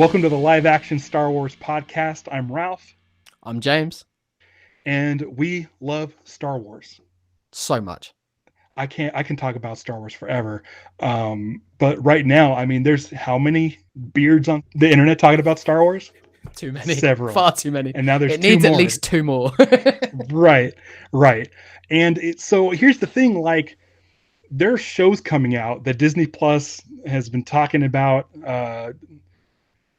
Welcome to the live action Star Wars podcast. I'm Ralph, I'm James. and we love Star Wars. So much. I can talk about Star Wars forever. But right now, I mean, there's how many beards on the internet talking about Star Wars? Too many. Several. Far too many. And now there's It two needs at more. least two more. Right, right. So here's the thing, like there's shows coming out that Disney Plus has been talking about.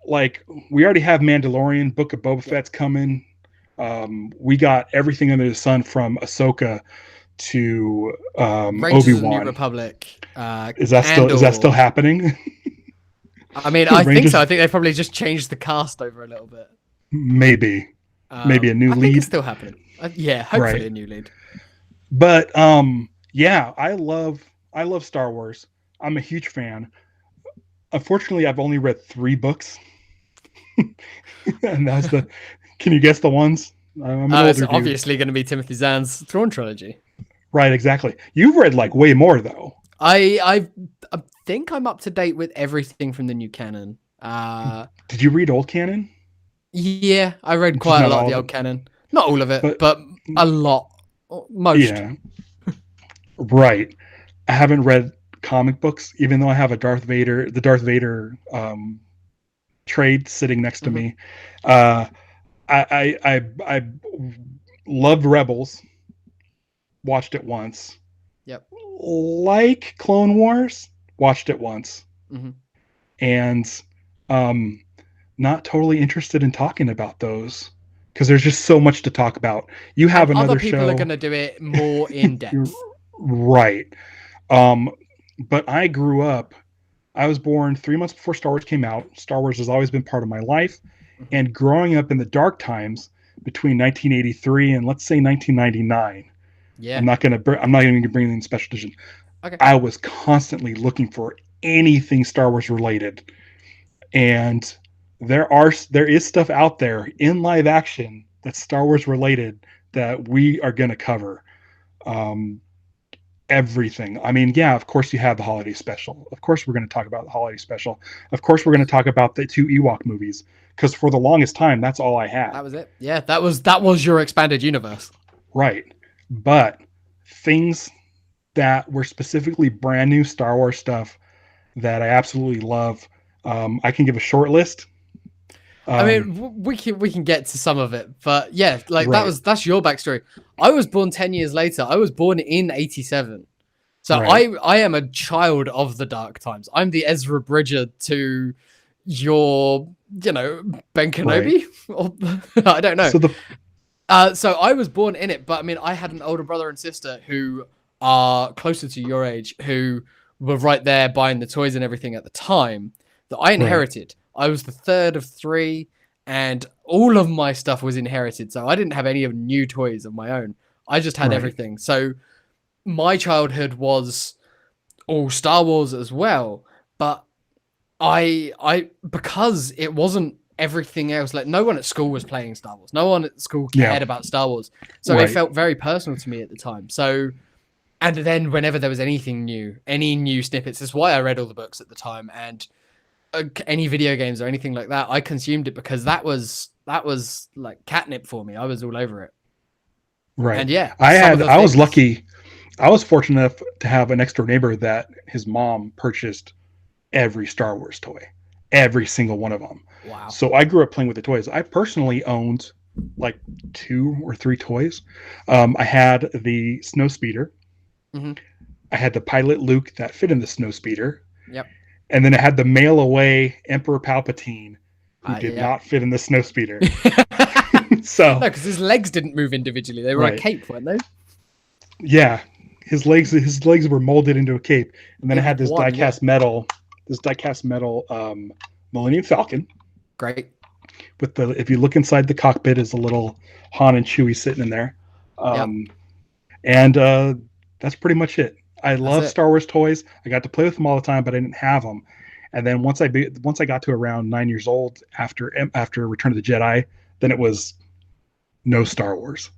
Like we already have Mandalorian, Book of Boba Fett's coming. We got everything under the sun from Ahsoka to Rangers of the New Obi-Wan. Republic. Is that still happening? I mean, I think Rangers, so. I think they probably just changed the cast over a little bit. maybe a new I think lead, it's still happening. Yeah, hopefully right? a new lead. But yeah, I love Star Wars. I'm a huge fan. Unfortunately, I've only read 3 books, and that's the. Can you guess the ones? I'm an older It's dude. obviously going to be Timothy Zahn's Thrawn trilogy. Right, exactly. You've read like way more though. I think I'm up to date with everything from the new canon. Did you read old canon? Yeah, I read Just quite a not lot of all the of old it. canon. Not all of it, But but a lot. Most. yeah, right. I haven't read comic books, even though I have the Darth Vader trade sitting next to Hmm. me. Uh, I loved Rebels. Watched it once. Yep. Like Clone Wars, watched it once, Hmm. and um, not totally interested in talking about those because there's just so much to talk about. You And have other another people are show, going to do it more in you're depth. right? Um, but I grew up. I was born 3 months before Star Wars came out. Star Wars has always been part of my life, Hmm. and growing up in the dark times between 1983 and let's say 1999. Yeah. I'm not even going to bring in special edition. Okay. I was constantly looking for anything Star Wars related, and there is stuff out there in live action that's Star Wars related that we are going to cover. Um, Everything. I mean, yeah, of course you have the holiday special. Of course we're going to talk about the holiday special. Of course we're going to talk about the 2 Ewok movies because for the longest time that's all I had. That was it. Yeah, that was your expanded universe. Right. But things that were specifically brand new Star Wars stuff that I absolutely love. I can give a short list. I Um, mean, we can get to some of it, but yeah, like right, that's your backstory. I was born 10 years later. I was born in '87, so right, I am a child of the dark times. I'm the Ezra Bridger to your, Ben right. Kenobi, or I don't know. So the So I was born in it, but I mean, I had an older brother and sister who are closer to your age, who were right there buying the toys and everything at the time that I right, inherited. I was the third of 3, and all of my stuff was inherited. So I didn't have any of new toys of my own. I just had right, everything. So my childhood was all Star Wars as well, but I because it wasn't everything else. Like no one at school was playing Star Wars. No one at school yeah, cared about Star Wars. So it right, felt very personal to me at the time. So and then whenever there was anything new, any new snippets, that's why I read all the books at the time and any video games or anything like that. I consumed it because that was like catnip for me. I was all over it. right. And yeah, some of the I was things. lucky. I was fortunate enough to have an next door neighbor that his mom purchased every Star Wars toy, every single one of them. Wow. So I grew up playing with the toys. I personally owned like 2 or 3 toys. I had the snow speeder. Hmm. I had the pilot Luke that fit in the snow speeder, Yep. and then I had the mail away Emperor Palpatine who did Yep. not fit in the snow speeder. No, So because his legs didn't move individually. They were a right, cape, weren't they? yeah, his legs were molded into a cape, and then I In had one, yeah. this diecast metal Millennium Falcon Great. with the if you look inside the cockpit is a little Han and Chewie sitting in there, Yep. um, and that's pretty much it. I That's love it. Star Wars toys. I got to play with them all the time, but I didn't have them. And then once I got to around 9 years old after Return of the Jedi, then it was no Star Wars,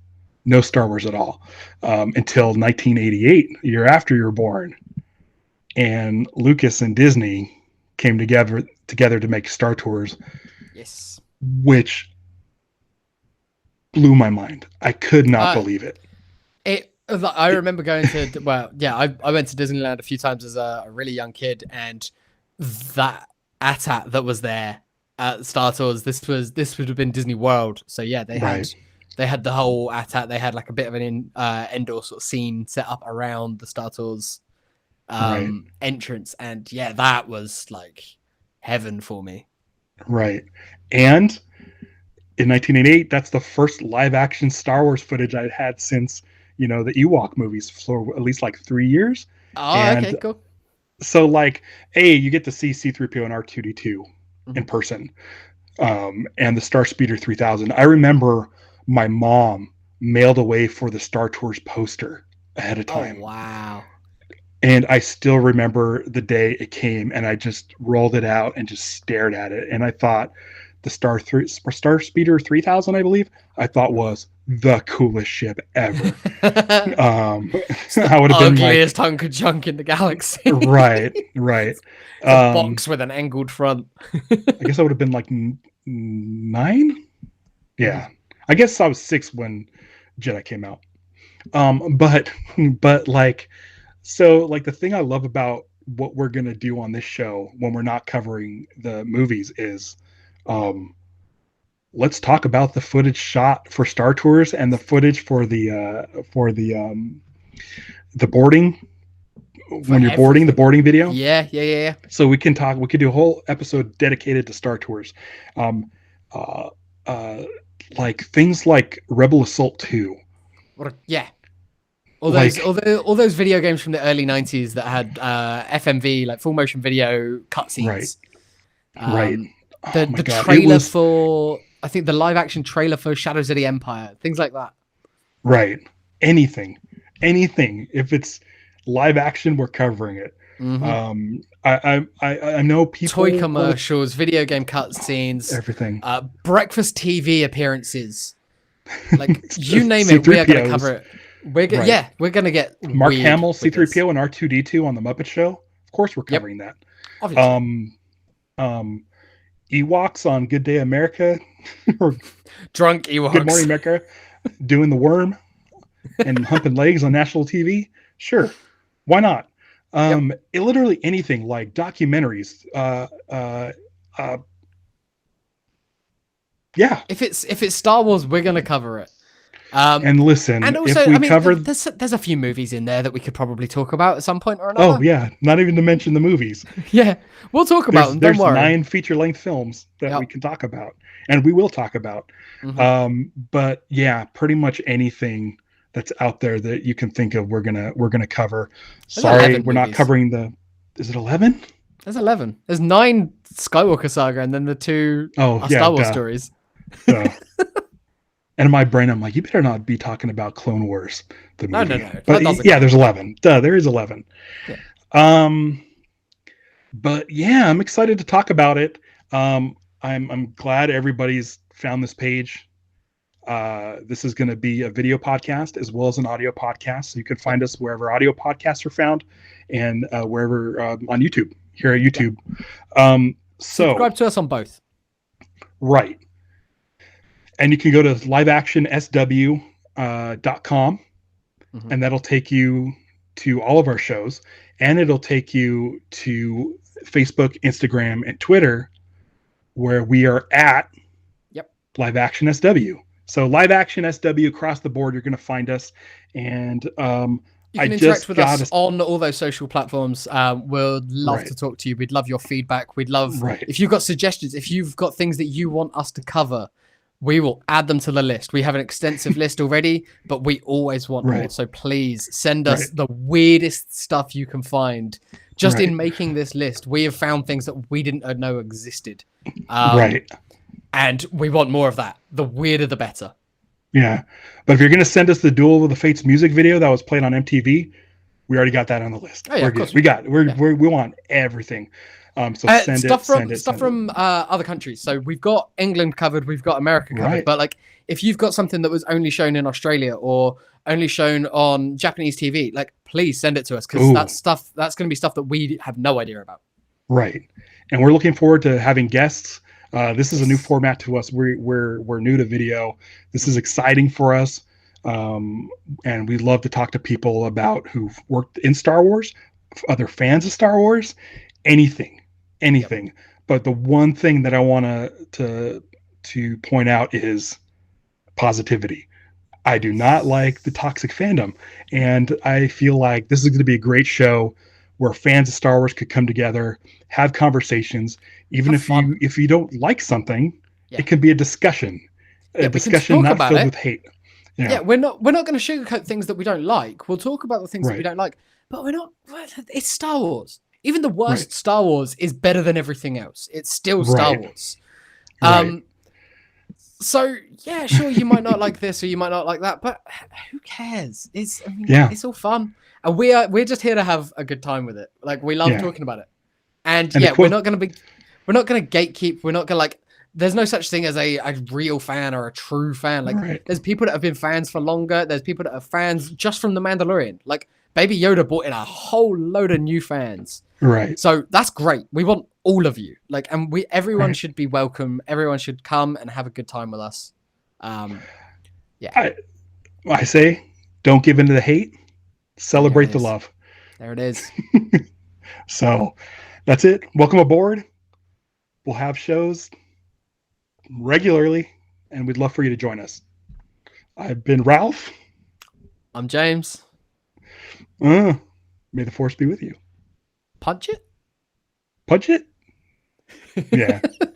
no Star Wars at all until 1988, a year after you were born, and Lucas and Disney came together to make Star Tours, Yes. which blew my mind. I could not Uh, believe it. I It remember going to, well, yeah, I went to Disneyland a few times as a really young kid, and that AT-AT that was there at Star Tours, this would have been Disney World. So yeah, right, they had the whole AT-AT. They had like a bit of an indoor sort of scene set up around the Star Tours right, entrance, and yeah, that was like heaven for me. right. And in 1988, that's the first live action Star Wars footage I'd had since, the Ewok movies for at least like 3 years. Oh, okay, And cool. so, like, you get to see C3PO and R2D2 in Mhm. person, and the Star Speeder 3000. I remember my mom mailed away for the Star Tours poster ahead of Oh time. wow. And I still remember the day it came, and I just rolled it out and just stared at it. And I thought the Star Speeder 3000, I believe, I thought was the coolest ship ever. Um, It's the I would have been like, ugliest hunk of junk in the galaxy. right, right. It's a Um, box with an angled front. I guess I would have been like 9. Mhm. Yeah, I guess I was 6 when Jedi came out. But but like, so like the thing I love about what we're gonna do on this show when we're not covering the movies is, um, let's talk about the footage shot for Star Tours and the footage for the boarding, For when you're boarding, the everything. boarding video. Yeah, yeah, yeah, yeah. So we could do a whole episode dedicated to Star Tours. Um, uh, uh, like things like Rebel Assault 2. Yeah. Like, All those video games from the early '90s that had FMV, like full motion video right, cutscenes. right. Um, Oh my the god, it trailer was for, I think the live action trailer for Shadows of the Empire, things like that. right. Anything, anything. If it's live action, we're covering it. Hmm. I know Toy people will commercials, video game cutscenes, everything. breakfast TV appearances. Like you name it, we are going to cover C3POs, it. right? Yeah, we're going to get Mark weird Hamill, with this. C3PO, and R2D2 on the Muppet Show. Of course, we're Yep, covering that. obviously. Um, um, Ewoks on Good Day America or Drunk Good Morning Ewoks. America doing the worm and humping legs on national TV. Sure, why not? Yep. Literally anything like documentaries. Uh, yeah. If it's Star Wars, we're going to cover it. Um, And listen, and also, if I we mean, cover, there's a few movies in there that we could probably talk about at some point or oh another. yeah, not even to mention the movies. Yeah, we'll talk about There's them. Don't there's worry. 9 feature-length films that we Yep. can talk about, and we will talk about. Hmm. But yeah, pretty much anything that's out there that you can think of, we're gonna cover. There's Sorry, 11 we're not movies. covering the. Is it 11? There's 11. There's 9 Skywalker Saga, and then the 2 Oh are yeah, Star Wars duh, stories. duh. And in my brain, I'm like, you better not be talking about Clone Wars, the No, no, movie. no. But That doesn't yeah, count. there's 11. Duh, there is 11. Yeah. Um, but yeah, I'm excited to talk about it. I'm glad everybody's found this page. This is going to be a video podcast as well as an audio podcast. So you can Yep. find us wherever audio podcasts are found, and wherever on YouTube, here at Yep. YouTube. So, Subscribe to us on both. right. And you can go to liveactionsw.com, Hmm. and that'll take you to all of our shows. And it'll take you to Facebook, Instagram, and Twitter, where we are at Yep. Live Action SW. So Live Action SW across the board, you're going to find us. And You I can interact just with got us to on all those social platforms. We'd love right, to talk to you. We'd love your feedback. We'd love right, if you've got suggestions, if you've got things that you want us to cover, we will add them to the list. We have an extensive list already, but we always want more. right, So please send right, us the weirdest stuff you can find. Just right, in making this list, we have found things that we didn't know existed. right. And we want more of that. The weirder, the better. Yeah. But if you're going to send us the Duel of the Fates music video that was played on MTV, we already got that on the list. Oh yeah, We're of good. course. We got. Yeah. We want everything. So send it. Send it. Stuff Send it. from other countries. So we've got England covered, we've got America covered. Right. But like, if you've got something that was only shown in Australia or only shown on Japanese TV, like please send it to us because Ooh. that's going to be stuff that we have no idea about. Right. and we're looking forward to having guests. This is a new Yes. format to us. We're new to video. This is exciting for us, um, and we love to talk to people about who've worked in Star Wars, other fans of Star Wars, anything, Yep. anything. But the one thing that I want to point out is positivity. I do not like Yes. the toxic fandom, and I feel like this is going to be a great show where fans of Star Wars could come together, have conversations. Even Have fun. if you don't like something, Yeah. it can be a Yeah, we can discussion talk not about filled with it. hate. Yeah, Yeah, we're not going to sugarcoat things that we don't like. We'll talk about the things that we right, don't like, but we're not. It's Star Wars. Even the right, worst Star Wars is better than everything else. It's still Star right, Wars. right. Um. So yeah, sure, you might not like this or you might not like that, but who cares? I mean, Yeah, it's all fun, and we're just here to have a good time with it. Like we love yeah. talking about it, and And the yeah, quote, we're not gonna gatekeep. We're not gonna like. There's no such thing as a real fan or a true fan. Like, right, there's people that have been fans for longer. There's people that are fans just from The Mandalorian. Like, Baby Yoda brought in a whole load of new fans. right, So that's great. We want all of you. Like, and everyone right. should be welcome. Everyone should come and have a good time with us. Um, yeah, I I say, don't give in to the hate. there it Celebrate the is. love. There it is. So that's it. Welcome aboard. We'll have shows regularly, and we'd love for you to join us. I've been Ralph. I'm James. Uh, May the force be with you. Punch Punch it. Yeah. it.